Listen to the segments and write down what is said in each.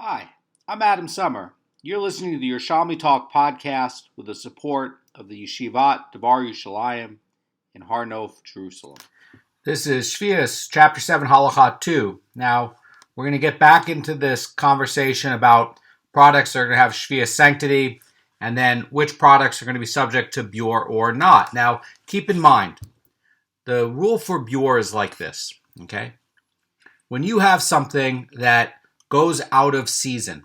Hi, I'm Adam Summer. You're listening to the Yerushalmi Talk podcast with the support of the Yeshivat Devar Yerushalayim in Har Nof, Jerusalem. This is Sheviis, Chapter 7, Halacha 2. Now, we're going to get back into this conversation about products that are going to have Sheviis sanctity, and then which products are going to be subject to Beur or not. Now, keep in mind, the rule for Beur is like this, okay? When you have something that goes out of season,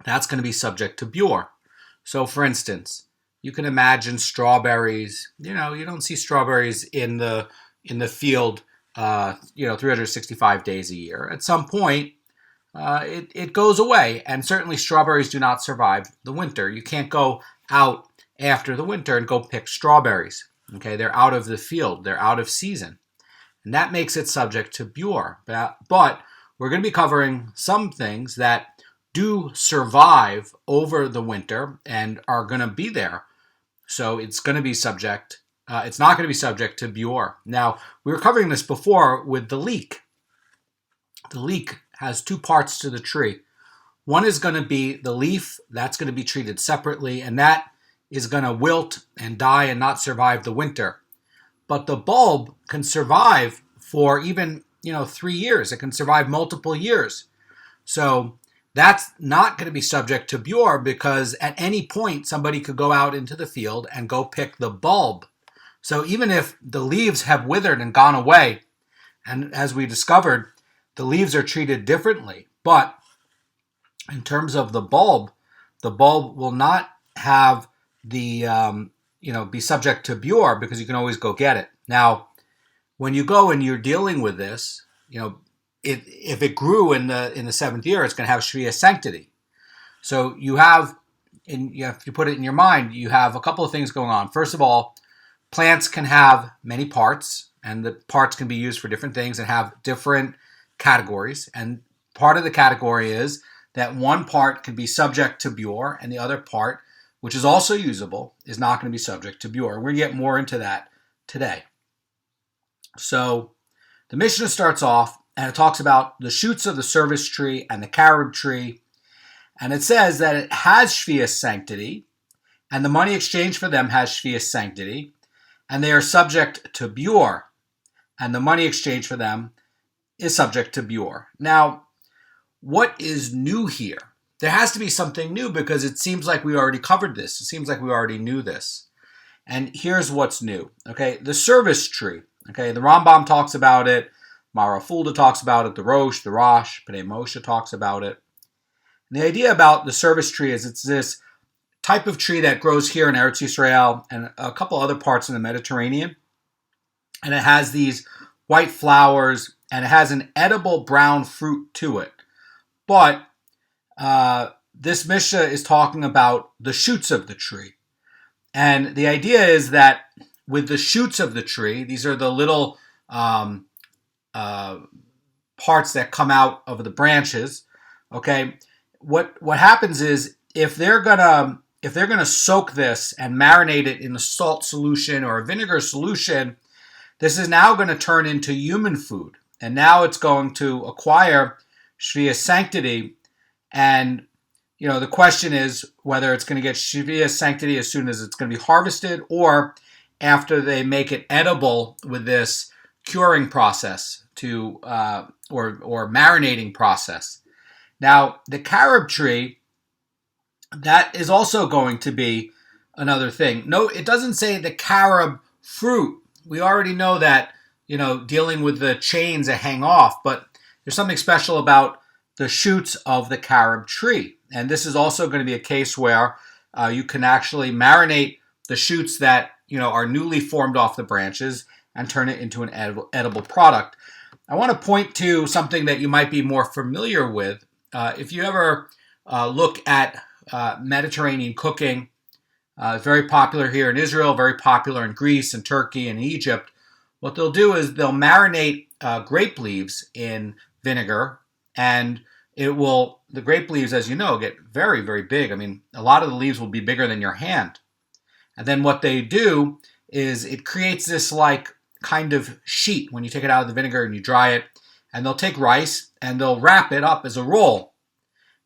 that's going to be subject to Beur. So, for instance, you can imagine strawberries. You don't see strawberries in the field, 365 days a year. At some point, it goes away, and certainly strawberries do not survive the winter. You can't go out after the winter and go pick strawberries. Okay, they're out of the field. They're out of season, and that makes it subject to Beur. But we're going to be covering some things that do survive over the winter and are going to be there. So it's going to be subject. It's not going to be subject to Beur. Now, we were covering this before with the leek. The leek has two parts to the tree. One is going to be the leaf. That's going to be treated separately, and that is going to wilt and die and not survive the winter. But the bulb can survive for even 3 years. It can survive multiple years. So that's not going to be subject to Beur because at any point somebody could go out into the field and go pick the bulb. So even if the leaves have withered and gone away, and as we discovered, the leaves are treated differently. But in terms of the bulb will not have the be subject to Beur because you can always go get it. Now, when you go and you're dealing with this, if it grew in the seventh year, it's going to have Sheviis sanctity. So you have, if you put it in your mind, you have a couple of things going on. First of all, plants can have many parts, and the parts can be used for different things and have different categories. And part of the category is that one part can be subject to Beur, and the other part, which is also usable, is not going to be subject to Beur. We're going to get more into that today. So the Mishnah starts off and it talks about the shoots of the service tree and the carob tree. And it says that it has Sheviis sanctity, and the money exchanged for them has Sheviis sanctity, and they are subject to Beur, and the money exchanged for them is subject to Beur. Now, what is new here? There has to be something new because it seems like we already covered this. It seems like we already knew this. And here's what's new. Okay, the service tree. Okay, the Rambam talks about it. Mara Fulda talks about it. The Rosh, Pnei Moshe talks about it. And the idea about the service tree is it's this type of tree that grows here in Eretz Yisrael and a couple other parts in the Mediterranean. And it has these white flowers and it has an edible brown fruit to it. But this Mishnah is talking about the shoots of the tree. And the idea is that with the shoots of the tree, these are the little parts that come out of the branches. Okay, what happens is if they're gonna soak this and marinate it in a salt solution or a vinegar solution, this is now going to turn into human food, and now it's going to acquire Sheviis sanctity. And the question is whether it's going to get Sheviis sanctity as soon as it's going to be harvested or after they make it edible with this curing process or marinating process. Now, the carob tree, that is also going to be another thing. No, it doesn't say the carob fruit. We already know that, dealing with the chains that hang off, but there's something special about the shoots of the carob tree. And this is also going to be a case where you can actually marinate the shoots that are newly formed off the branches and turn it into an edible product. I want to point to something that you might be more familiar with. If you ever look at Mediterranean cooking, it's very popular here in Israel, very popular in Greece and Turkey and Egypt. What they'll do is they'll marinate grape leaves in vinegar, and the grape leaves, as you know, get very, very big. I mean, a lot of the leaves will be bigger than your hand. And then what they do is it creates this kind of sheet when you take it out of the vinegar and you dry it. And they'll take rice and they'll wrap it up as a roll.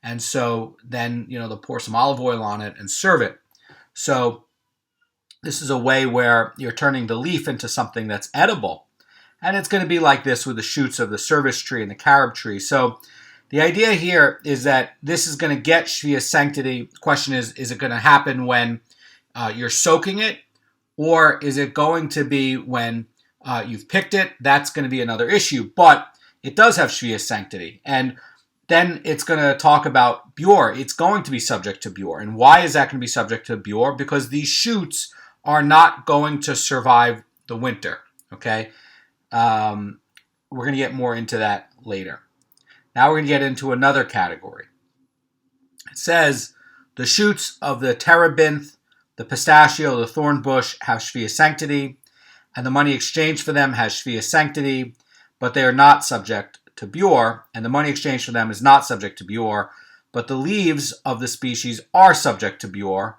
And so then, they'll pour some olive oil on it and serve it. So this is a way where you're turning the leaf into something that's edible. And it's going to be like this with the shoots of the service tree and the carob tree. So the idea here is that this is going to get Sheviis sanctity. The question is it going to happen when you're soaking it? Or is it going to be when you've picked it? That's going to be another issue. But it does have Sheviis sanctity. And then it's going to talk about Beur. It's going to be subject to Beur. And why is that going to be subject to Beur? Because these shoots are not going to survive the winter. Okay? We're going to get more into that later. Now we're going to get into another category. It says, the shoots of the terebinth, the pistachio, the thorn bush have Sheviis sanctity, and the money exchanged for them has Sheviis sanctity, but they are not subject to Beur, and the money exchanged for them is not subject to Beur, but the leaves of the species are subject to Beur,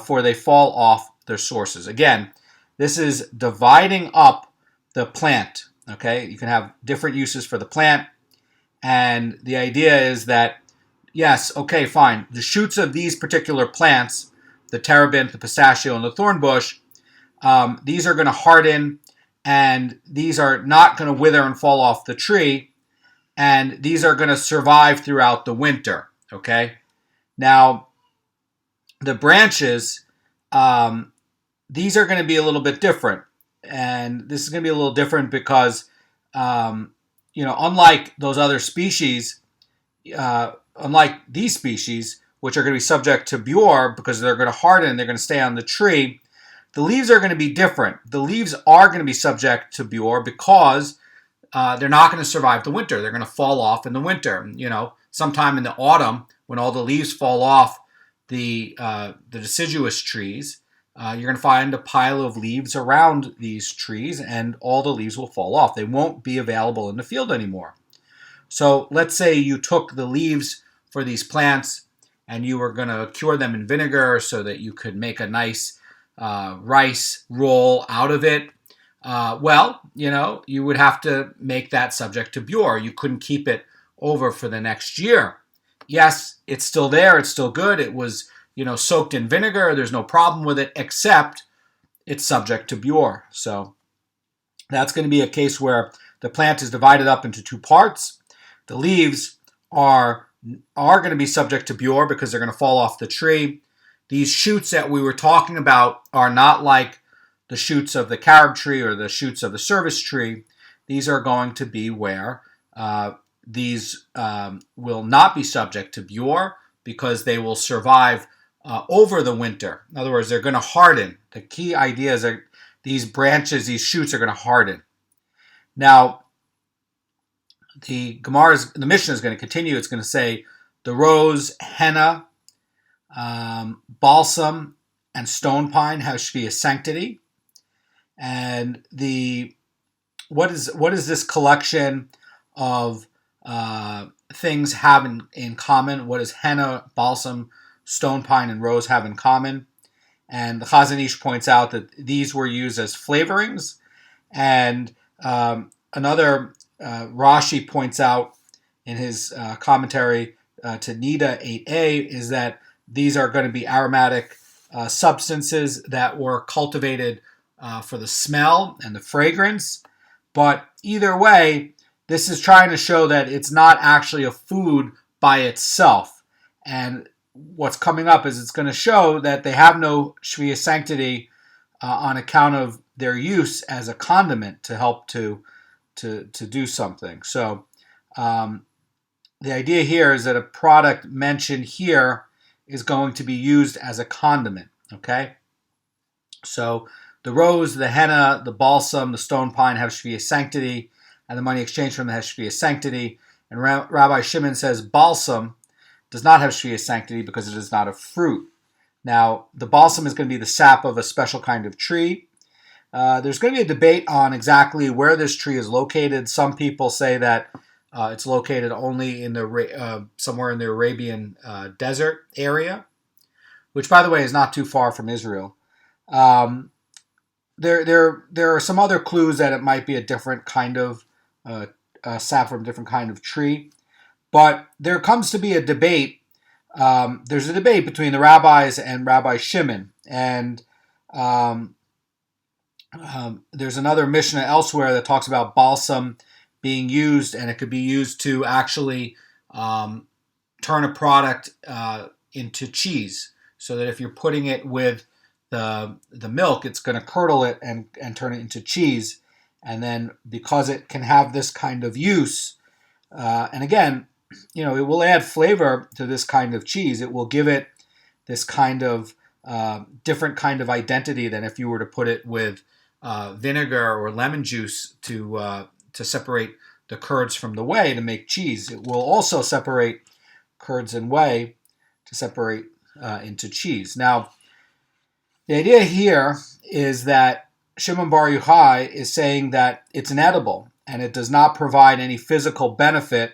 for they fall off their sources. Again, this is dividing up the plant. Okay, you can have different uses for the plant, and the idea is that, yes, okay, fine, the shoots of these particular plants, the terebinth, the pistachio, and the thorn bush, these are going to harden, and these are not going to wither and fall off the tree, and these are going to survive throughout the winter. Okay, now the branches, these are going to be a little bit different. And this is going to be a little different because, unlike those other species, unlike these species, which are going to be subject to Beur because they're going to harden, they're going to stay on the tree, the leaves are going to be different. The leaves are going to be subject to Beur because they're not going to survive the winter. They're going to fall off in the winter. Sometime in the autumn, when all the leaves fall off the deciduous trees, you're going to find a pile of leaves around these trees, and all the leaves will fall off. They won't be available in the field anymore. So let's say you took the leaves for these plants and you were going to cure them in vinegar so that you could make a nice rice roll out of it. You would have to make that subject to Beur. You couldn't keep it over for the next year. Yes, it's still there. It's still good. It was soaked in vinegar. There's no problem with it, except it's subject to Beur. So that's going to be a case where the plant is divided up into two parts. The leaves are going to be subject to Beur because they're going to fall off the tree. These shoots that we were talking about are not like the shoots of the carob tree or the shoots of the service tree. These are going to be where these will not be subject to Beur because they will survive over the winter. In other words, they're going to harden. The key idea is that these branches, these shoots are going to harden. Now, the Mishnah is going to continue. It's going to say the rose, henna, balsam, and stone pine have Sheviis sanctity. And what is this collection of things have in common? What does henna, balsam, stone pine, and rose have in common? And the Chazan Ish points out that these were used as flavorings. And another Rashi points out in his commentary to Nida 8a is that these are going to be aromatic substances that were cultivated for the smell and the fragrance. But either way, this is trying to show that it's not actually a food by itself. And what's coming up is it's going to show that they have no Sheviis sanctity on account of their use as a condiment to help to do something. So the idea here is that a product mentioned here is going to be used as a condiment. Okay? So the rose, the henna, the balsam, the stone pine have Sheviis sanctity, and the money exchanged from them has Sheviis sanctity. And Rabbi Shimon says balsam does not have Sheviis sanctity because it is not a fruit. Now, the balsam is going to be the sap of a special kind of tree. There's going to be a debate on exactly where this tree is located. Some people say that it's located only in somewhere in the Arabian desert area, which, by the way, is not too far from Israel. There are some other clues that it might be a different kind of sap from a different kind of tree. But there comes to be a debate. There's a debate between the rabbis and Rabbi Shimon. And there's another Mishnah elsewhere that talks about balsam being used, and it could be used to actually turn a product into cheese, so that if you're putting it with the milk, it's going to curdle it and turn it into cheese. And then because it can have this kind of use, and again, it will add flavor to this kind of cheese. It will give it this kind of different kind of identity than if you were to put it with vinegar or lemon juice to separate the curds from the whey to make cheese. It will also separate curds and whey to separate into cheese. Now, the idea here is that Shimon Bar Yochai is saying that it's inedible and it does not provide any physical benefit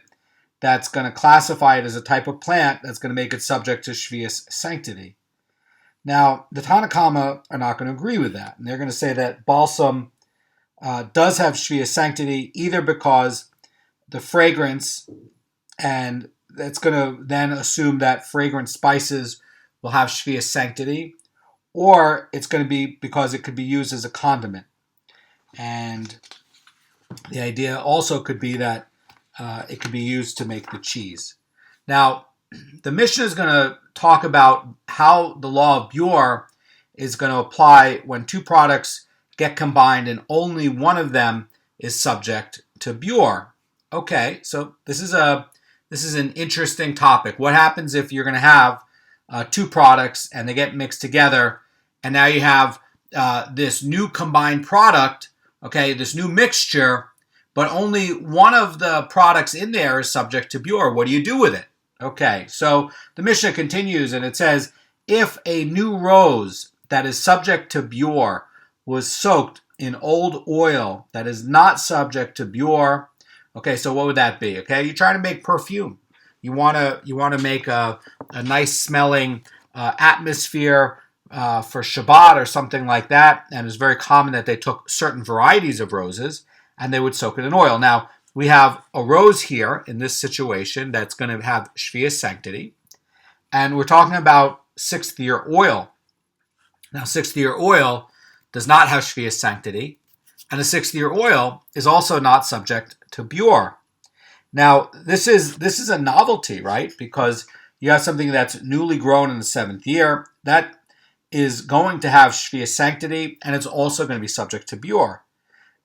that's going to classify it as a type of plant that's going to make it subject to Sheviis sanctity. Now, the Tanna Kama are not going to agree with that, and they're going to say that balsam does have Sheviis sanctity, either because the fragrance, and that's going to then assume that fragrant spices will have Sheviis sanctity, or it's going to be because it could be used as a condiment. And the idea also could be that it could be used to make the cheese. Now, the Mishnah is going to talk about how the law of Biur is going to apply when two products get combined and only one of them is subject to Beur. Okay, so this is an interesting topic. What happens if you're going to have two products and they get mixed together, and now you have this new combined product, okay, this new mixture, but only one of the products in there is subject to Beur? What do you do with it? Okay, so the Mishnah continues and it says, if a new rose that is subject to Beur was soaked in old oil that is not subject to Beur, okay, so what would that be? Okay, you're trying to make perfume. You want to make a nice smelling atmosphere for Shabbat or something like that, and it's very common that they took certain varieties of roses and they would soak it in oil. Now, we have a rose here in this situation that's going to have Sheviis sanctity, and we're talking about sixth year oil. Now, sixth year oil does not have Sheviis sanctity, and a sixth year oil is also not subject to Beur. Now, this is a novelty, right? Because you have something that's newly grown in the seventh year that is going to have Sheviis sanctity, and it's also going to be subject to Beur.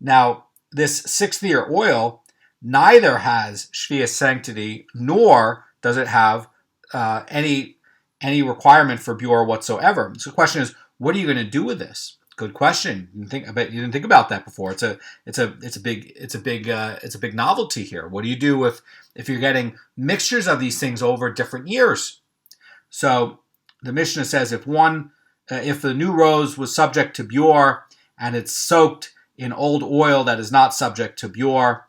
Now, this sixth year oil neither has Sheviis sanctity nor does it have any requirement for Beur whatsoever. So the question is, what are you going to do with this? Good question. I bet you didn't think about that before. It's a big novelty here. What do you do if you're getting mixtures of these things over different years? So the Mishnah says if the new rose was subject to Beur and it's soaked in old oil that is not subject to Beur,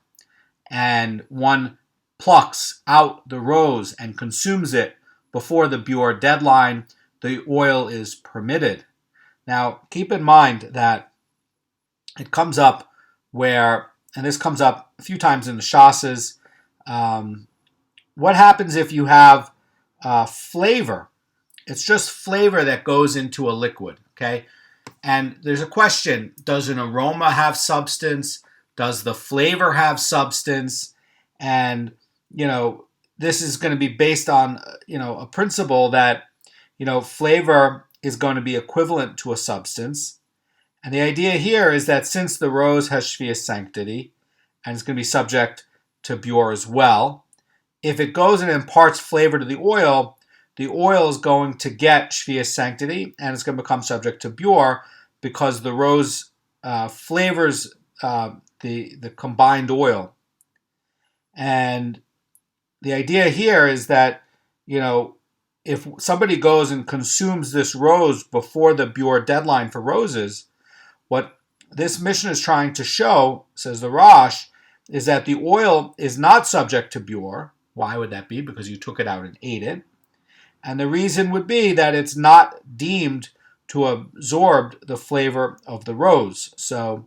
and one plucks out the rose and consumes it before the Beur deadline, the oil is permitted. Now, keep in mind that it comes up and this comes up a few times in the Shas's, what happens if you have flavor? It's just flavor that goes into a liquid, okay? And there's a question, does an aroma have substance? Does the flavor have substance? And, this is going to be based on, a principle that, flavor is going to be equivalent to a substance. And the idea here is that since the rose has Sheviis sanctity, and it's going to be subject to Beur as well, if it goes and imparts flavor to the oil is going to get Sheviis sanctity, and it's going to become subject to Beur because the rose flavors the combined oil. And the idea here is that, if somebody goes and consumes this rose before the Beur deadline for roses, what this Mishnah is trying to show, says the Rosh, is that the oil is not subject to Beur. Why would that be? Because you took it out and ate it. And the reason would be that it's not deemed to absorb the flavor of the rose. So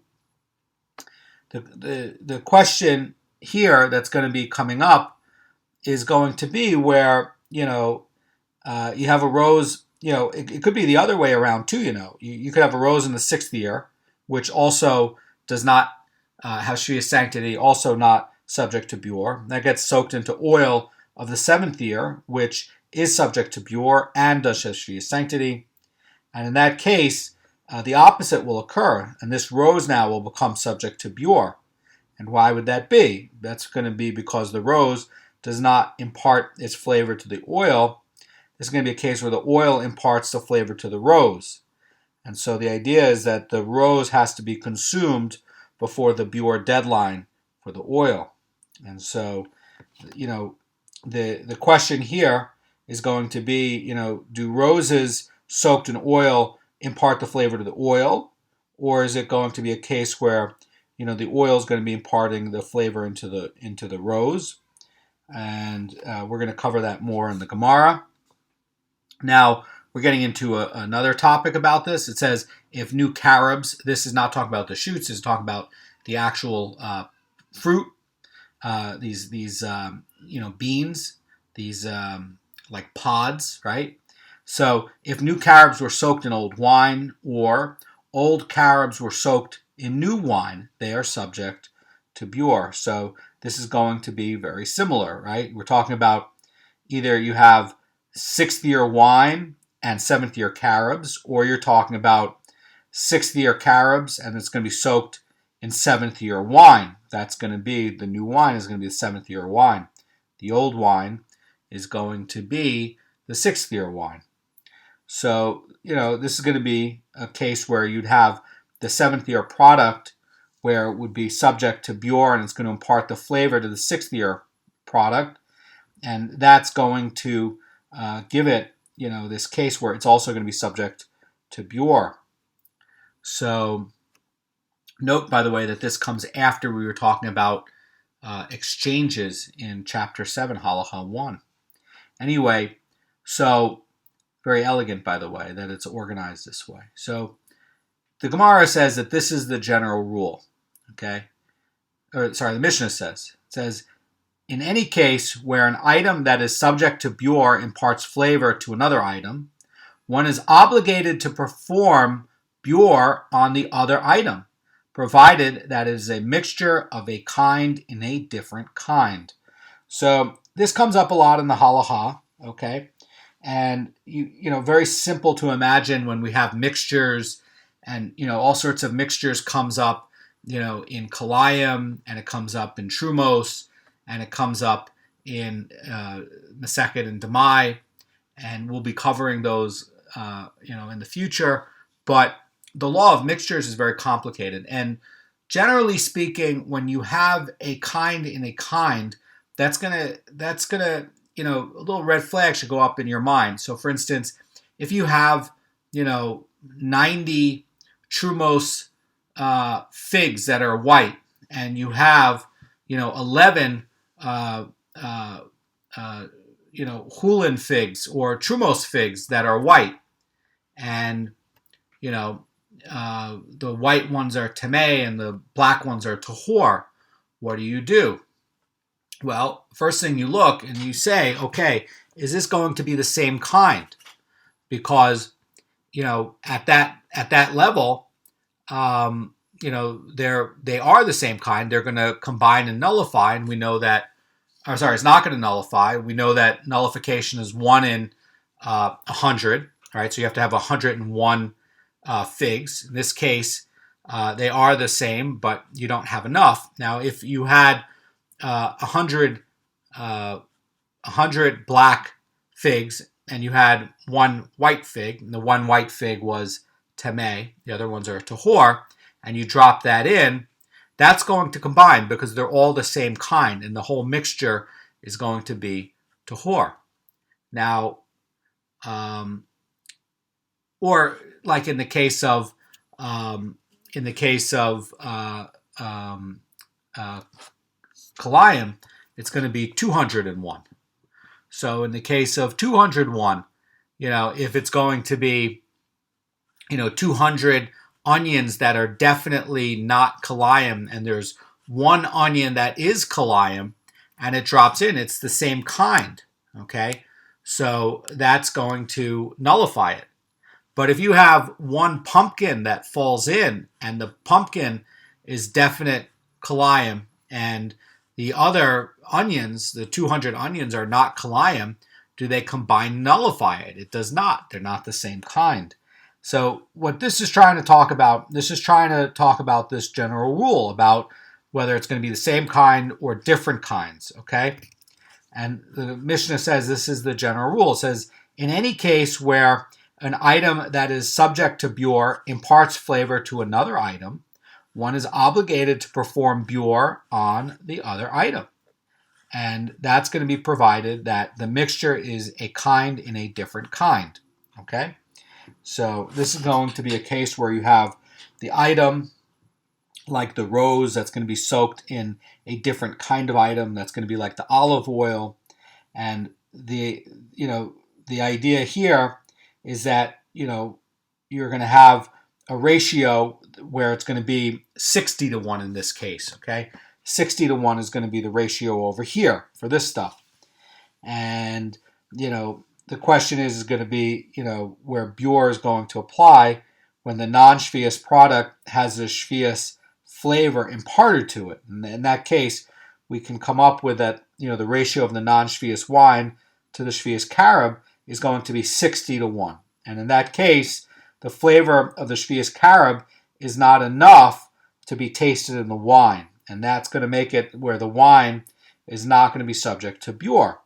the question here that's going to be coming up is going to be where, you have a rose, it could be the other way around too, You could have a rose in the 6th year, which also does not have Sheviis sanctity, also not subject to Beur. That gets soaked into oil of the 7th year, which is subject to Beur and does have Sheviis sanctity. And in that case, the opposite will occur, and this rose now will become subject to Beur. And why would that be? That's going to be because the rose does not impart its flavor to the oil. This is going to be a case where the oil imparts the flavor to the rose. And so the idea is that the rose has to be consumed before the Beur deadline for the oil. And so, the question here is going to be, do roses soaked in oil impart the flavor to the oil? Or is it going to be a case where, the oil is going to be imparting the flavor into the rose? And we're going to cover that more in the Gemara. Now, we're getting into another topic about this. It says, if new carobs, this is not talking about the shoots, this is talking about the actual fruit, these beans, these like pods, right? So if new carobs were soaked in old wine, or old carobs were soaked in new wine, they are subject to Beur. So this is going to be very similar, right? We're talking about either you have 6th year wine and 7th year carobs, or you're talking about 6th year carobs and it's going to be soaked in 7th year wine. That's going to be, the new wine is going to be the 7th year wine. The old wine is going to be the 6th year wine. So, this is going to be a case where you'd have the 7th year product where it would be subject to Beur and it's going to impart the flavor to the 6th year product. And that's going to give it, this case where it's also going to be subject to Beur. So note, by the way, that this comes after we were talking about exchanges in Chapter 7, Halacha 1. Anyway, so very elegant, by the way, that it's organized this way. So the Gemara says that this is the general rule, okay? The Mishnah says. It says, in any case where an item that is subject to Beur imparts flavor to another item, one is obligated to perform Beur on the other item, provided that it is a mixture of a kind in a different kind. So this comes up a lot in the halacha, okay? And very simple to imagine when we have mixtures, and all sorts of mixtures comes up, in kalayim, and it comes up in trumos, and it comes up in Masechet and Demai, and we'll be covering those, in the future. But the law of mixtures is very complicated, and generally speaking, when you have a kind in a kind, that's gonna, a little red flag should go up in your mind. So, for instance, if you have, 90 trumos figs that are white, and you have, 11 hulin figs or trumos figs that are white, and the white ones are tamei and the black ones are tahor, what do? Well, first thing you look and you say, okay, is this going to be the same kind? Because at that level, they are the same kind. They're going to combine and nullify, and we know that. It's not going to nullify. We know that nullification is 1 in 100. Right, so you have to have 101 figs. In this case, they are the same, but you don't have enough. Now, if you had 100 black figs and you had 1 white fig, and the 1 white fig was tamei, the other ones are tahor, and you drop that in, that's going to combine because they're all the same kind, and the whole mixture is going to be tahor. Now, or like in the case of kalayim, it's going to be 201. So in the case of 201, if it's going to be, 200 onions that are definitely not kalayim, and there's 1 onion that is kalayim, and it drops in, it's the same kind, okay? So that's going to nullify it. But if you have one pumpkin that falls in, and the pumpkin is definite kalayim, and the other onions, the 200 onions, are not kalayim, do they combine nullify it? It does not. They're not the same kind. So what this is trying to talk about, this general rule about whether it's going to be the same kind or different kinds, okay? And the Mishnah says this is the general rule. It says, in any case where an item that is subject to Beur imparts flavor to another item, one is obligated to perform Beur on the other item. And that's going to be provided that the mixture is a kind in a different kind, okay? So this is going to be a case where you have the item, like the rose, that's going to be soaked in a different kind of item that's going to be like the olive oil. And the idea here is that, you're going to have a ratio where it's going to be 60 to 1 in this case, okay? 60 to 1 is going to be the ratio over here for this stuff. And, the question is going to be, where Beur is going to apply when the non-Sheviis product has a Sheviis flavor imparted to it. And in that case, we can come up with that, the ratio of the non-Sheviis wine to the Sheviis carob is going to be 60 to 1. And in that case, the flavor of the Sheviis carob is not enough to be tasted in the wine. And that's going to make it where the wine is not going to be subject to Beur.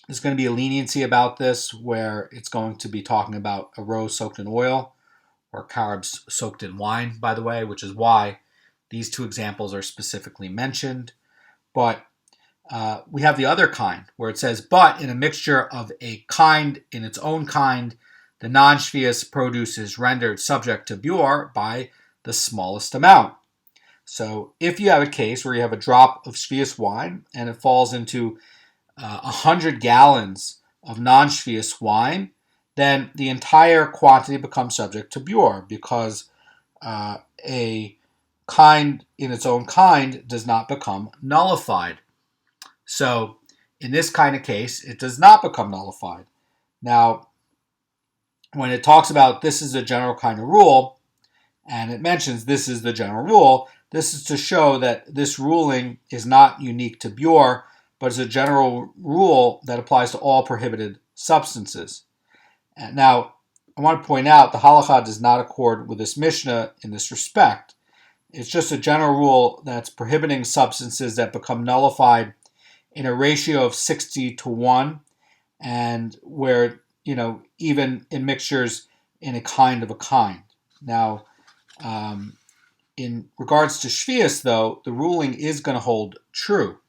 There's going to be a leniency about this where it's going to be talking about a rose soaked in oil or carobs soaked in wine, by the way, which is why these two examples are specifically mentioned. But we have the other kind where it says, but in a mixture of a kind in its own kind, the non-Sheviis produce is rendered subject to Beur by the smallest amount. So if you have a case where you have a drop of Sheviis wine and it falls into 100 gallons of non-Sheviis wine, then the entire quantity becomes subject to Beur because a kind in its own kind does not become nullified. So in this kind of case, it does not become nullified. Now, when it talks about this is a general kind of rule, and it mentions this is the general rule, this is to show that this ruling is not unique to Beur, but is a general rule that applies to all prohibited substances. And now, I want to point out the Halacha does not accord with this Mishnah in this respect. It's just a general rule that's prohibiting substances that become nullified in a ratio of 60 to 1, and where, even in mixtures in a kind of a kind. Now, in regards to Sheviis, though, the ruling is going to hold true.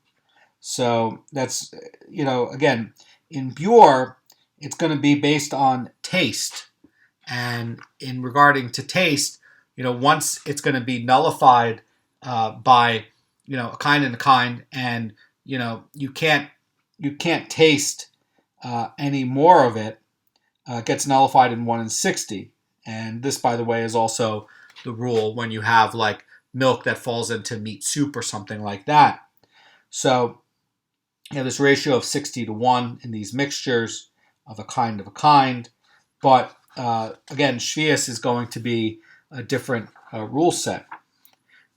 So that's, again, in Beur, it's going to be based on taste. And in regarding to taste, once it's going to be nullified by, a kind and a kind, and, you can't taste any more of it, gets nullified in 1 in 60. And this, by the way, is also the rule when you have like milk that falls into meat soup or something like that. So you have this ratio of 60 to 1 in these mixtures of a kind, but again, Sheviis is going to be a different rule set.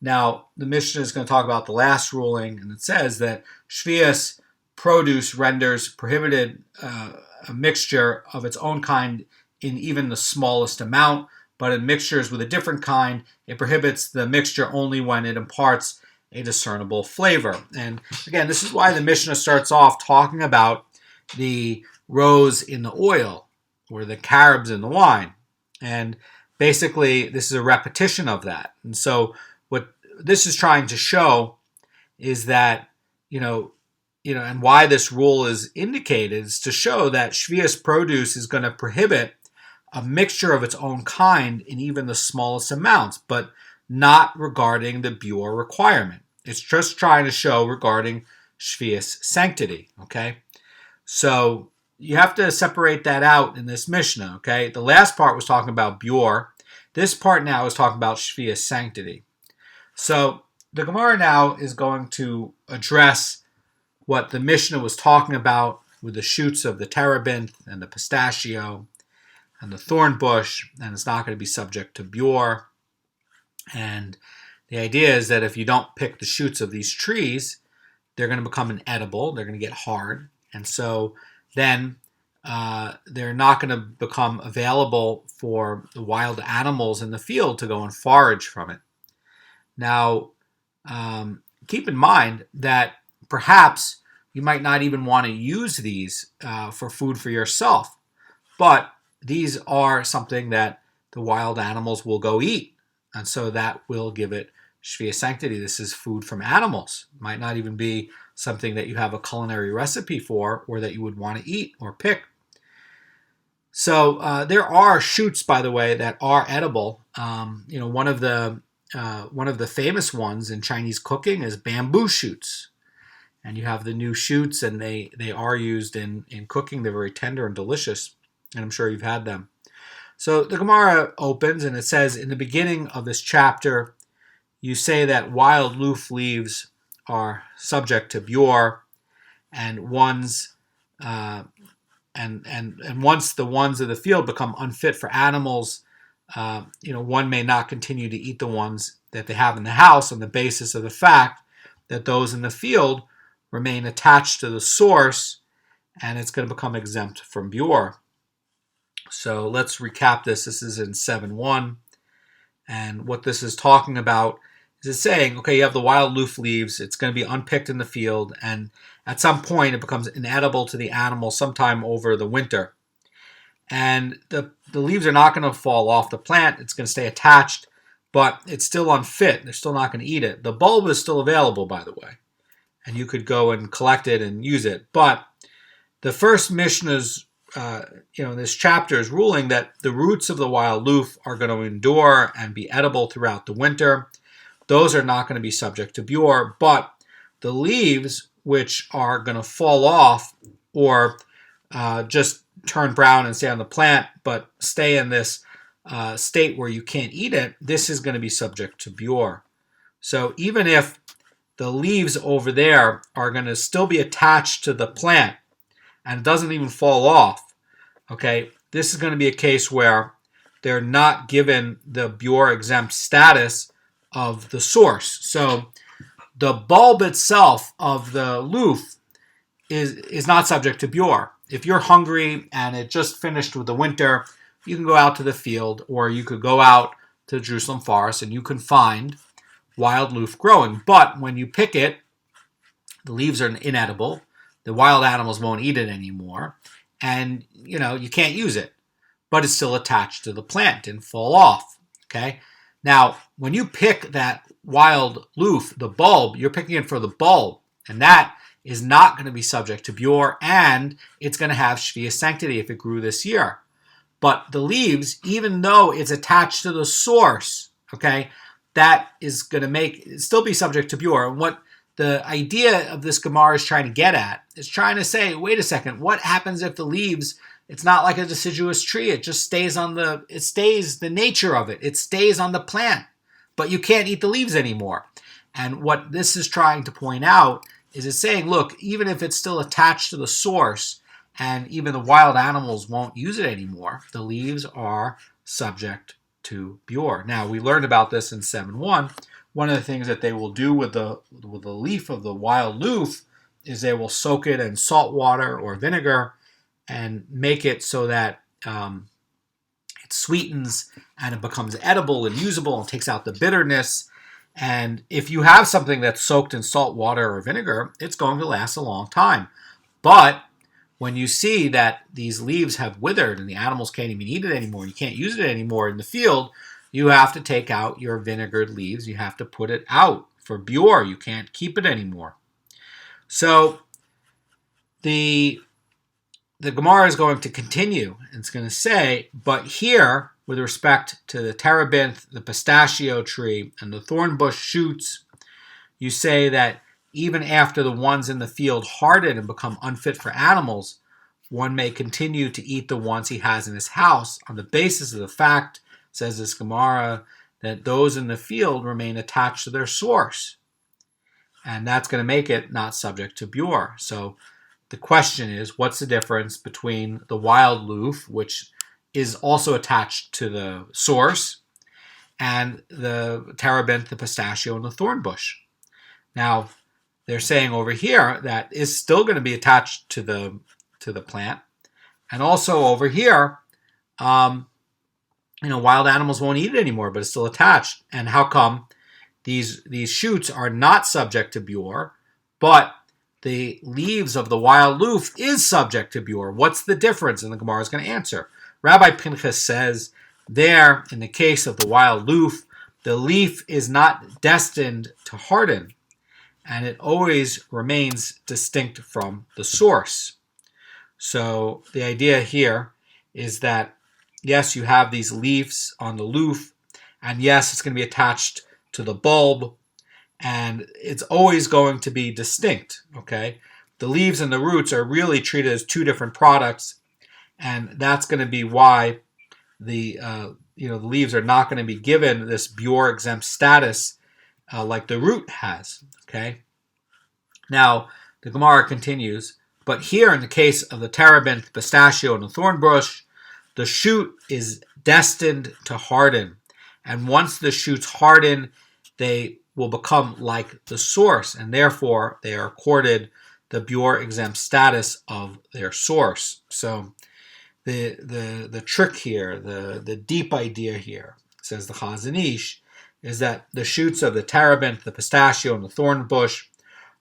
Now, the Mishnah is going to talk about the last ruling, and it says that Sheviis produce renders prohibited a mixture of its own kind in even the smallest amount, but in mixtures with a different kind, it prohibits the mixture only when it imparts a discernible flavor. And again, this is why the Mishnah starts off talking about the rose in the oil or the carobs in the wine. And basically, this is a repetition of that. And so what this is trying to show is that, and why this rule is indicated is to show that Sheviis produce is going to prohibit a mixture of its own kind in even the smallest amounts, but not regarding the Beur requirement. It's just trying to show regarding Sheviis sanctity, okay? So you have to separate that out in this Mishnah, okay? The last part was talking about Beur. This part now is talking about Sheviis sanctity. So the Gemara now is going to address what the Mishnah was talking about with the shoots of the terebinth and the pistachio and the thorn bush, and it's not going to be subject to Beur. And the idea is that if you don't pick the shoots of these trees, they're going to become inedible, they're going to get hard, and so then they're not going to become available for the wild animals in the field to go and forage from it. Now, keep in mind that perhaps you might not even want to use these for food for yourself, but these are something that the wild animals will go eat, and so that will give it Sheviis sanctity. This is food from animals. It might not even be something that you have a culinary recipe for or that you would want to eat or pick. So there are shoots, by the way, that are edible. One of the famous ones in Chinese cooking is bamboo shoots. And you have the new shoots, and they are used in cooking. They're very tender and delicious, and I'm sure you've had them. So the Gemara opens, and it says, in the beginning of this chapter, you say that wild loof leaves are subject to Beur, and once the ones of the field become unfit for animals, one may not continue to eat the ones that they have in the house on the basis of the fact that those in the field remain attached to the source, and it's going to become exempt from Beur. So let's recap this. This is in 7.1, and what this is talking about is it's saying, okay, you have the wild loof leaves, it's going to be unpicked in the field, and at some point it becomes inedible to the animal sometime over the winter. And the leaves are not going to fall off the plant, it's going to stay attached, but it's still unfit, they're still not going to eat it. The bulb is still available, by the way, and you could go and collect it and use it. But the first Mishnah's, this chapter is ruling that the roots of the wild loof are going to endure and be edible throughout the winter. Those are not going to be subject to Beur, but the leaves, which are going to fall off or just turn brown and stay on the plant, but stay in this state where you can't eat it, this is going to be subject to Beur. So even if the leaves over there are going to still be attached to the plant and it doesn't even fall off, okay, this is going to be a case where they're not given the Beur exempt status of the source. So the bulb itself of the loof is not subject to Beur. If you're hungry and it just finished with the winter, you can go out to the field, or you could go out to the Jerusalem forest and you can find wild loof growing. But when you pick it, the leaves are inedible. The wild animals won't eat it anymore, and you can't use it. But it's still attached to the plant and fall off. Okay. Now, when you pick that wild loof, the bulb, you're picking it for the bulb, and that is not going to be subject to Beur, and it's going to have Sheviis sanctity if it grew this year. But the leaves, even though it's attached to the source, okay, that is going to make it still be subject to Beur. And what the idea of this Gemara is trying to get at is trying to say, wait a second, what happens if the leaves, it's not like a deciduous tree, it just stays the nature of it stays on the plant, but you can't eat the leaves anymore. And what this is trying to point out is it's saying, look, even if it's still attached to the source and even the wild animals won't use it anymore, the leaves are subject to Beur. Now, we learned about this in 7.1. One of the things that they will do with the leaf of the wild loof is they will soak it in salt water or vinegar and make it so that it sweetens and it becomes edible and usable and takes out the bitterness. And if you have something that's soaked in salt water or vinegar, it's going to last a long time. But when you see that these leaves have withered and the animals can't even eat it anymore, you can't use it anymore in the field, you have to take out your vinegared leaves. You have to put it out for Beur. You can't keep it anymore. So the Gemara is going to continue. It's going to say, but here, with respect to the terebinth, the pistachio tree, and the thorn bush shoots, you say that even after the ones in the field harden and become unfit for animals, one may continue to eat the ones he has in his house on the basis of the fact, says this Gemara, that those in the field remain attached to their source. and that's going to make it not subject to Beur. So the question is, what's the difference between the wild loof, which is also attached to the source, and the terebinth, the pistachio, and the thorn bush? Now, they're saying over here that is still going to be attached to the plant, and also over here, wild animals won't eat it anymore, but it's still attached. And how come these shoots are not subject to Beur, but the leaves of the wild loof is subject to Beur? What's the difference? And the Gemara is going to answer. Rabbi Pinchas says there, in the case of the wild loof, the leaf is not destined to harden, and it always remains distinct from the source. So the idea here is that, yes, you have these leaves on the loof, and yes, it's going to be attached to the bulb, and it's always going to be distinct, okay? The leaves and the roots are really treated as two different products, and that's going to be why the leaves are not going to be given this Beur exempt status like the root has, okay? Now, the Gemara continues, but here in the case of the terebinth, pistachio, and the thorn bush, the shoot is destined to harden. And once the shoots harden, they will become like the source, and therefore they are accorded the Beur exempt status of their source. So the trick here, the deep idea here, says the Chazan Ish, is that the shoots of the terebinth, the pistachio, and the thorn bush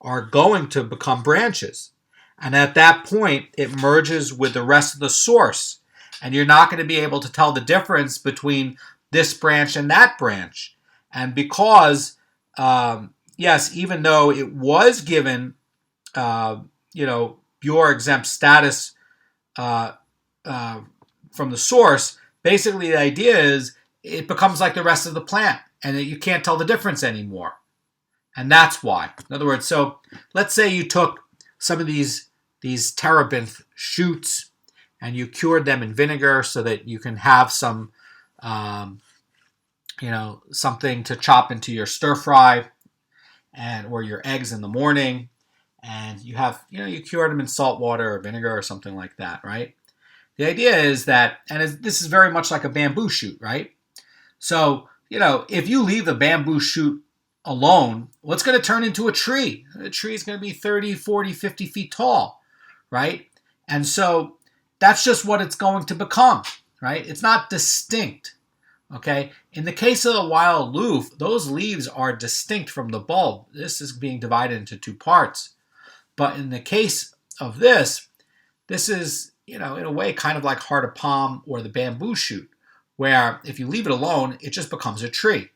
are going to become branches. And at that point, it merges with the rest of the source. And you're not going to be able to tell the difference between this branch and that branch. And because, yes, even though it was given, Beur exempt status from the source, basically the idea is it becomes like the rest of the plant, and you can't tell the difference anymore. And that's why. In other words, so let's say you took some of these terebinth shoots and you cured them in vinegar so that you can have some, something to chop into your stir fry or your eggs in the morning. And you have, you cured them in salt water or vinegar or something like that, right? The idea is that, and this is very much like a bamboo shoot, right? So, if you leave the bamboo shoot alone, what's going to turn into a tree? The tree is going to be 30, 40, 50 feet tall, right? And so that's just what it's going to become, right? It's not distinct, okay? In the case of the wild loof, those leaves are distinct from the bulb. This is being divided into two parts. But in the case of this is, in a way, kind of like heart of palm or the bamboo shoot, where if you leave it alone, it just becomes a tree.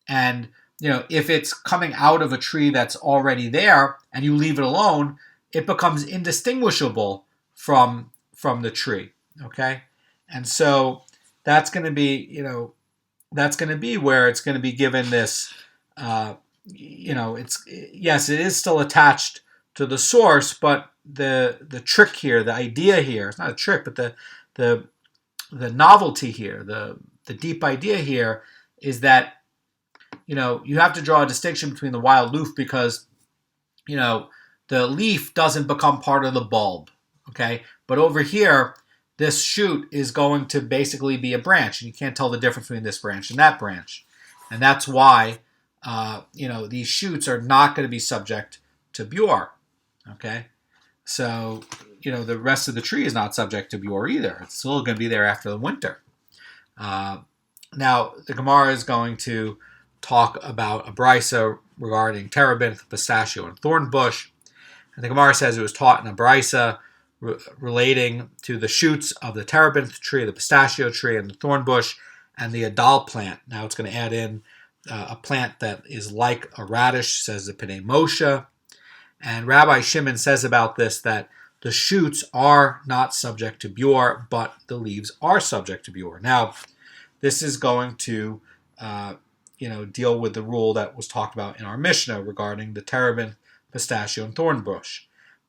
And if it's coming out of a tree that's already there and you leave it alone, it becomes indistinguishable from the tree, okay? And so that's going to be, where it's going to be given this, yes, it is still attached to the source, but the trick here, the idea here, it's not a trick, but the novelty here, the deep idea here is that you have to draw a distinction between the wild loof because, the leaf doesn't become part of the bulb, okay? But over here, this shoot is going to basically be a branch, and you can't tell the difference between this branch and that branch. And that's why, these shoots are not going to be subject to Beur, okay? So, the rest of the tree is not subject to Beur either. It's still going to be there after the winter. Now, the Gemara is going to talk about a brisa regarding terebinth, pistachio, and thorn bush. And the Gemara says it was taught in a brisa relating to the shoots of the terebinth tree, the pistachio tree, and the thorn bush, and the adal plant. Now it's going to add in a plant that is like a radish, says the Pnei Moshe. And Rabbi Shimon says about this that the shoots are not subject to Beur, but the leaves are subject to Beur. Now, this is going to deal with the rule that was talked about in our Mishnah regarding the terebinth, pistachio, and thorn bush.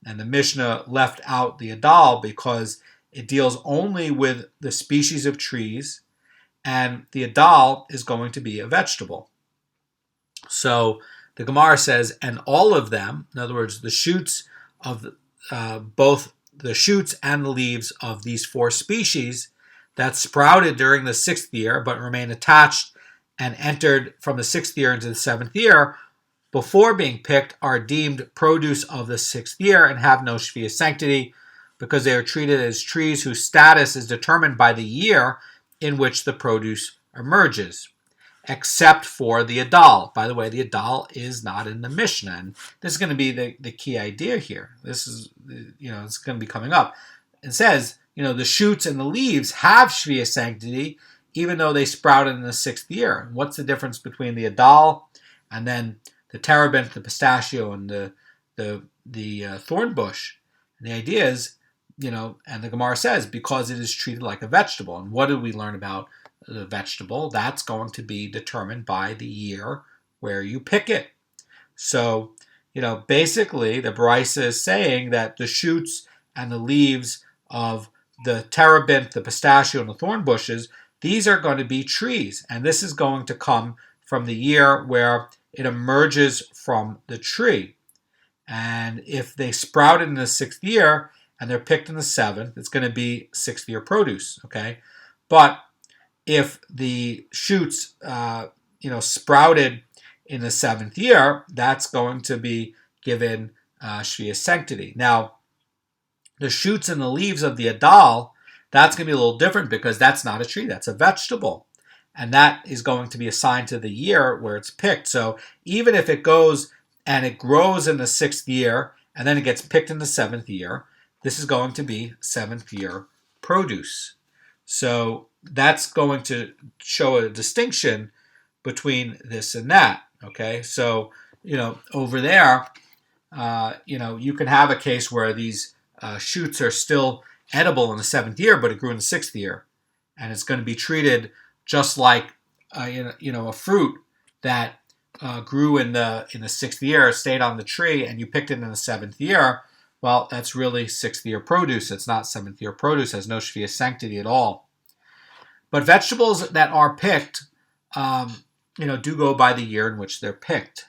And the Mishnah left out the adal because it deals only with the species of trees, and the adal is going to be a vegetable. So the Gemara says, and all of them, in other words, the shoots of both the shoots and the leaves of these 4 species that sprouted during the 6th year but remain attached and entered from the 6th year into the 7th year before being picked are deemed produce of the 6th year and have no Sheviis sanctity because they are treated as trees whose status is determined by the year in which the produce emerges, except for the Adal. By the way, the Adal is not in the Mishnah, and this is going to be the key idea here. This is, it's going to be coming up. It says, the shoots and the leaves have Sheviis sanctity, even though they sprouted in the 6th year. What's the difference between the Adal and then the terebinth, the pistachio, and the thorn bush? And the idea is, and the Gemara says, because it is treated like a vegetable. And what did we learn about the vegetable? That's going to be determined by the year where you pick it. So, basically the Brisa is saying that the shoots and the leaves of the terebinth, the pistachio, and the thorn bushes, these are going to be trees. And this is going to come from the year where it emerges from the tree. And if they sprouted in the 6th year and they're picked in the 7th, it's going to be 6th year produce, okay? But if the shoots, sprouted in the 7th year, that's going to be given Sheviis sanctity. Now, the shoots and the leaves of the Adal, that's going to be a little different because that's not a tree, that's a vegetable. And that is going to be assigned to the year where it's picked. So even if it goes and it grows in the 6th year and then it gets picked in the 7th year, this is going to be 7th year produce. So that's going to show a distinction between this and that. Okay, so over there, you can have a case where these shoots are still edible in the 7th year, but it grew in the 6th year, and it's going to be treated just like a fruit that grew in the 6th year, stayed on the tree, and you picked it in the 7th year. Well, that's really 6th year produce. It's not 7th year produce. It has no Sheviis sanctity at all. But vegetables that are picked, do go by the year in which they're picked.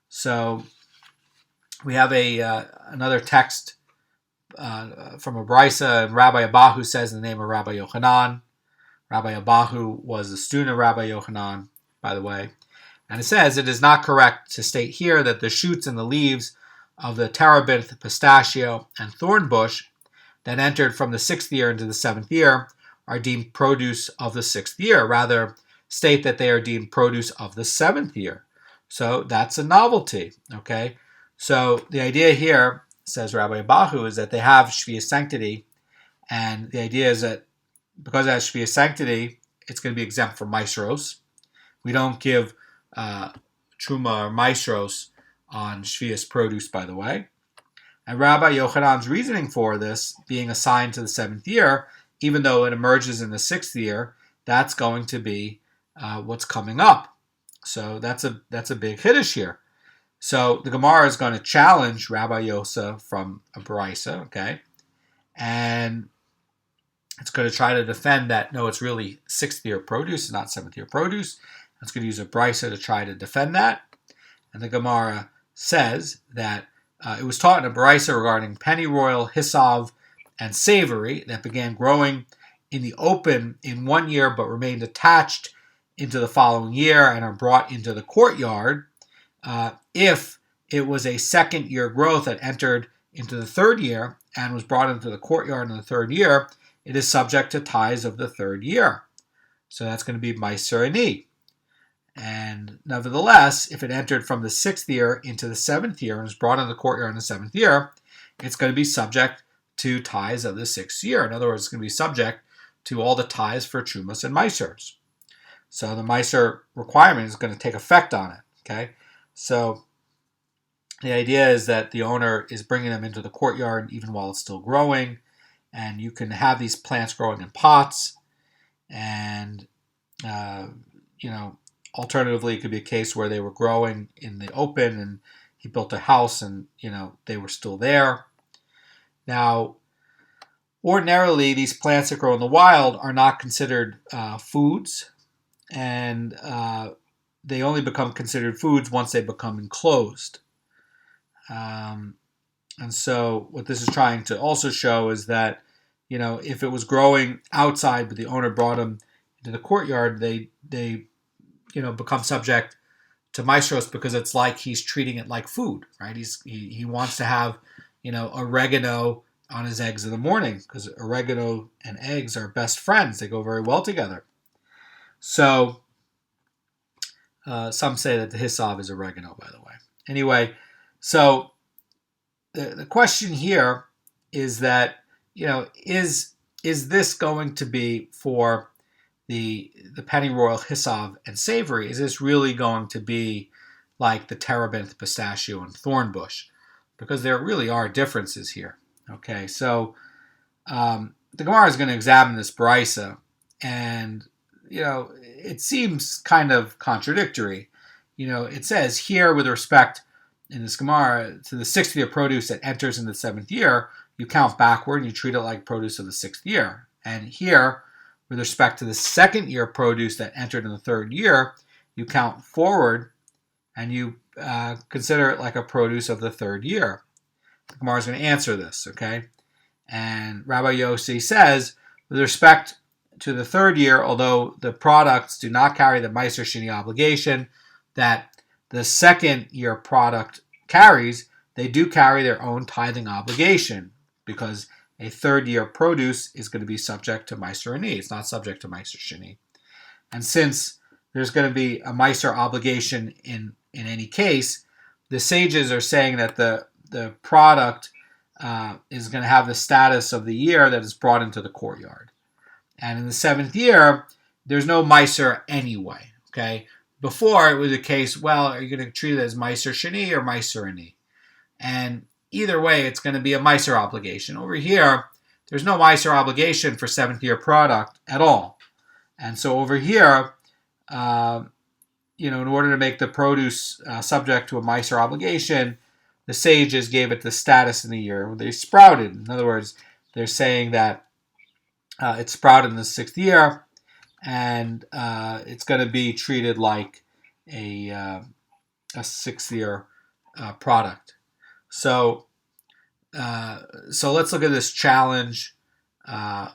So we have another text from a Brisa, and Rabbi Abahu says in the name of Rabbi Yochanan. Rabbi Abahu was a student of Rabbi Yochanan, by the way. And it says, it is not correct to state here that the shoots and the leaves of the terebinth, pistachio, and thorn bush that entered from the 6th year into the 7th year are deemed produce of the 6th year. Rather, state that they are deemed produce of the 7th year. So that's a novelty, okay? So the idea here, says Rabbi Abahu, is that they have Sheviis sanctity, and the idea is that because it has Sheviis sanctity, it's going to be exempt from maasros. We don't give truma or maasros on Sheviis produce, by the way. And Rabbi Yochanan's reasoning for this being assigned to the 7th year, even though it emerges in the 6th year, that's going to be what's coming up. So that's a big hiddush here. So the Gemara is going to challenge Rabbi Yosa from a Brisa, okay? And it's going to try to defend that, no, it's really 6th year produce, not 7th year produce. It's going to use a Brisa to try to defend that. And the Gemara says that it was taught in a Brisa regarding pennyroyal, hissav, and savory that began growing in the open in 1 year but remained attached into the following year and are brought into the courtyard. If it was a 2nd year growth that entered into the 3rd year and was brought into the courtyard in the 3rd year, it is subject to tithes of the 3rd year. So that's going to be Meiser Ani. And nevertheless, if it entered from the 6th year into the 7th year and was brought into the courtyard in the 7th year, it's going to be subject to tithes of the 6th year. In other words, it's going to be subject to all the tithes for Trumas and Meisers. So the Meiser requirement is going to take effect on it. Okay, so the idea is that the owner is bringing them into the courtyard even while it's still growing, and you can have these plants growing in pots, and alternatively, it could be a case where they were growing in the open and he built a house and, they were still there. Now, ordinarily, these plants that grow in the wild are not considered foods. And they only become considered foods once they become enclosed. And so what this is trying to also show is that, if it was growing outside, but the owner brought them into the courtyard, they become subject to maestros, because it's like he's treating it like food, right? He wants to have, oregano on his eggs in the morning, because oregano and eggs are best friends. They go very well together. So some say that the hisav is oregano, by the way. Anyway, so the question here is that, is this going to be for the pennyroyal hisav and savory? Is this really going to be like the terebinth, pistachio, and thornbush? Because there really are differences here. Okay, so the Gemara is going to examine this brisa, and it seems kind of contradictory. It says here, with respect in this Gemara to the 6th year produce that enters in the 7th year, you count backward and you treat it like produce of the 6th year. And here, with respect to the 2nd year produce that entered in the 3rd year, you count forward and you consider it like a produce of the 3rd year. The Gemara is going to answer this, okay? And Rabbi Yossi says, with respect to the 3rd year, although the products do not carry the Meiser Sheni obligation that the 2nd year product carries, they do carry their own tithing obligation, because a 3rd year produce is going to be subject to Meiser Ani. It's not subject to Meiser Sheni. And since there's going to be a Meiser obligation in any case, the sages are saying that the product is going to have the status of the year that is brought into the courtyard. And in the 7th year, there's no Meiser anyway. Okay. Before, it was a case, well, are you going to treat it as Meiser Sheni or Meiser Ani? And either way, it's going to be a Meiser obligation. Over here, there's no Meiser obligation for 7th year product at all. And so over here, in order to make the produce subject to a Meiser obligation, the sages gave it the status in the year where they sprouted. In other words, they're saying that it sprouted in the 6th year, and it's going to be treated like a 6th year product. So let's look at this challenge, to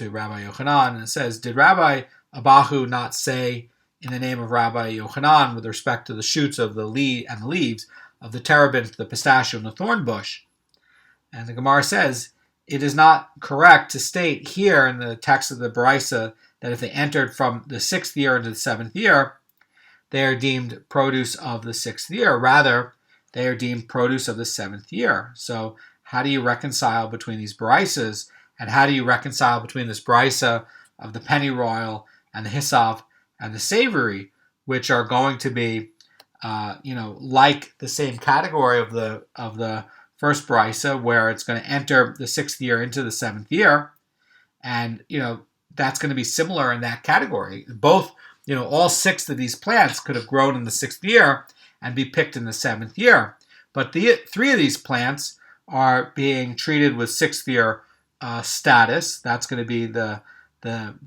Rabbi Yochanan. And it says, did Rabbi Abahu not say in the name of Rabbi Yochanan with respect to the shoots of the leaves of the terebinth, the pistachio, and the thorn bush? And the Gemara says, it is not correct to state here in the text of the Brisa that if they entered from the 6th year into the 7th year, they are deemed produce of the 6th year. Rather, they are deemed produce of the 7th year. So how do you reconcile between these Brisas, and how do you reconcile between this Brisa of the pennyroyal and the hisav and the savory, which are going to be, like the same category of the first brisa, where it's going to enter the 6th year into the 7th year, and that's going to be similar in that category. Both, all 6 of these plants could have grown in the 6th year and be picked in the 7th year, but the 3 of these plants are being treated with 6th year status. That's going to be the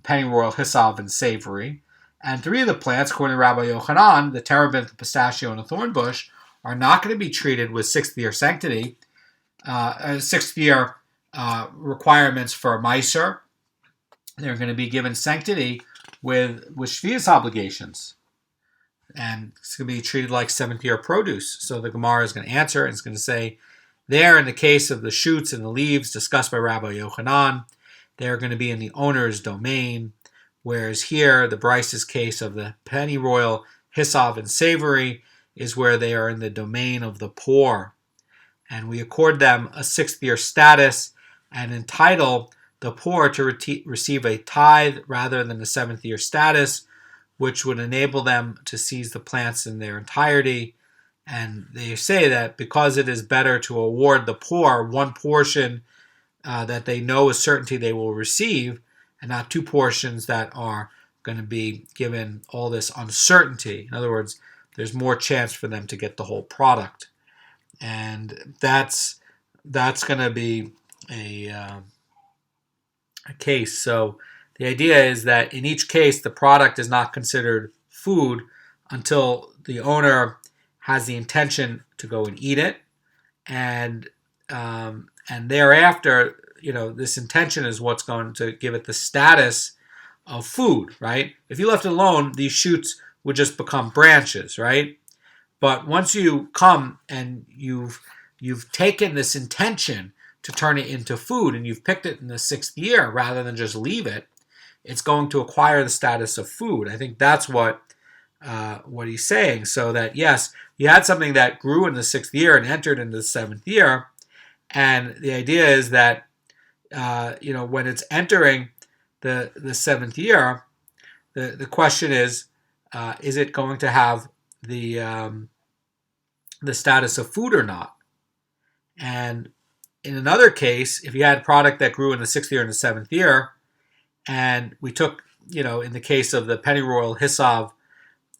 pennyroyal, hisav, and savory. And 3 of the plants, according to Rabbi Yochanan, the terebinth, the pistachio, and the thorn bush, are not going to be treated with 6th year sanctity, 6th year requirements for Meiser. They're going to be given sanctity with Sheviis obligations. And it's going to be treated like 7th year produce. So the Gemara is going to answer, and it's going to say, there, in the case of the shoots and the leaves discussed by Rabbi Yochanan, they're going to be in the owner's domain, whereas here, the Brice's case of the pennyroyal, hisav, and savory is where they are in the domain of the poor. And we accord them a 6th year status and entitle the poor to receive a tithe rather than the 7th year status, which would enable them to seize the plants in their entirety. And they say that because it is better to award the poor one portion that they know with certainty they will receive, and not 2 portions that are going to be given all this uncertainty. In other words, there's more chance for them to get the whole product. And that's going to be a case. So the idea is that in each case, the product is not considered food until the owner has the intention to go and eat it, and thereafter, this intention is what's going to give it the status of food, right? If you left it alone, these shoots would just become branches, right? But once you come and you've taken this intention to turn it into food, and you've picked it in the 6th year rather than just leave it, it's going to acquire the status of food. I think that's what he's saying. So that, yes, you had something that grew in the 6th year and entered into the 7th year, and the idea is that when it's entering the 7th year, the question is it going to have the status of food or not? And in another case, if you had a product that grew in the 6th year and the 7th year, and we took, in the case of the pennyroyal hisav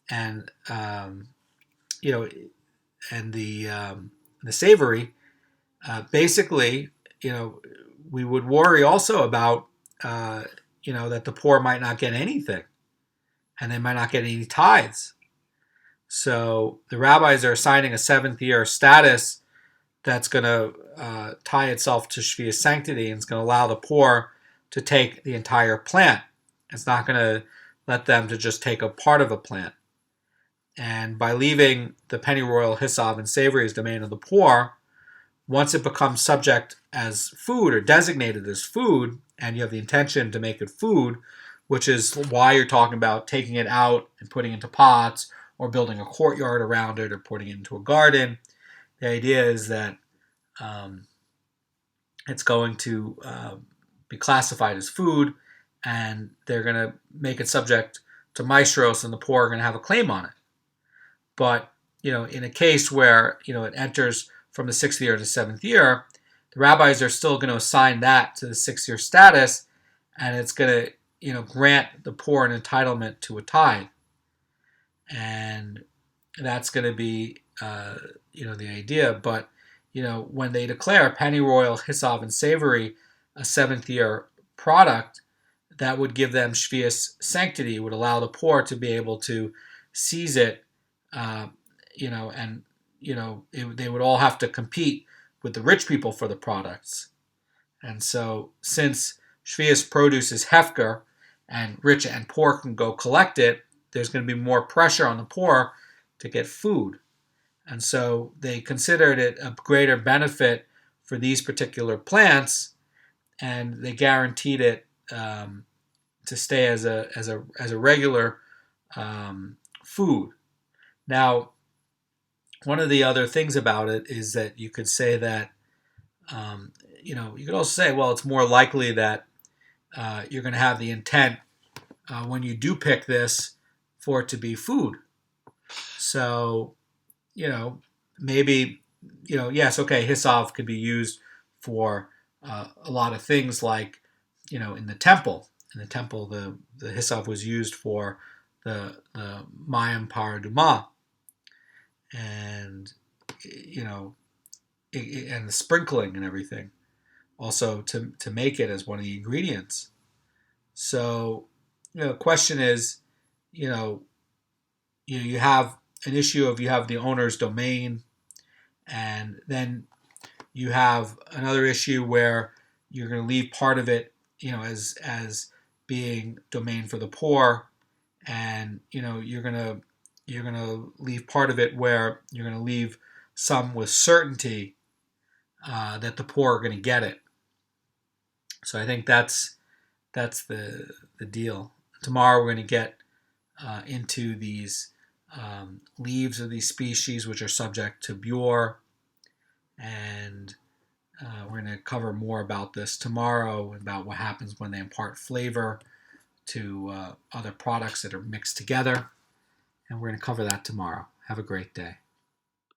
and and the savory, basically, we would worry also about that the poor might not get anything, and they might not get any tithes. So the rabbis are assigning a 7th year status that's going to tie itself to Sheviis sanctity, and it's going to allow the poor to take the entire plant. It's not going to let them to just take a part of a plant. And by leaving the pennyroyal hisav and savory as domain of the poor, once it becomes subject as food or designated as food, and you have the intention to make it food, which is why you're talking about taking it out and putting it into pots, or building a courtyard around it, or putting it into a garden. The idea is that it's going to be classified as food, and they're going to make it subject to maestros, and the poor are going to have a claim on it. But in a case where it enters from the 6th year to the 7th year, the rabbis are still going to assign that to the 6th year status, and it's going to grant the poor an entitlement to a tithe. And that's going to be the idea. But when they declare pennyroyal, hisav, and savory a 7th year product, that would give them Sheviis sanctity, would allow the poor to be able to seize it, they would all have to compete with the rich people for the products. And so, since Sheviis produce is hefker, and rich and poor can go collect it, there's going to be more pressure on the poor to get food. And so they considered it a greater benefit for these particular plants, and they guaranteed it to stay as a regular food. Now, one of the other things about it is that you could say that you could also say, well, it's more likely that you're going to have the intent when you do pick this for it to be food. So, maybe, yes, okay, hisav could be used for a lot of things, like, in the temple. In the temple, the hisav was used for the mayim paraduma, and, and the sprinkling and everything, also to make it as one of the ingredients. So, the question is, you have an issue of, you have the owner's domain, and then you have another issue where you're going to leave part of it, as being domain for the poor, and you're going to leave part of it where you're going to leave some with certainty that the poor are going to get it. So I think that's the deal. Tomorrow we're going to get into these leaves of these species which are subject to Beur, and we're going to cover more about this tomorrow, about what happens when they impart flavor to other products that are mixed together, and we're going to cover that tomorrow. Have a great day.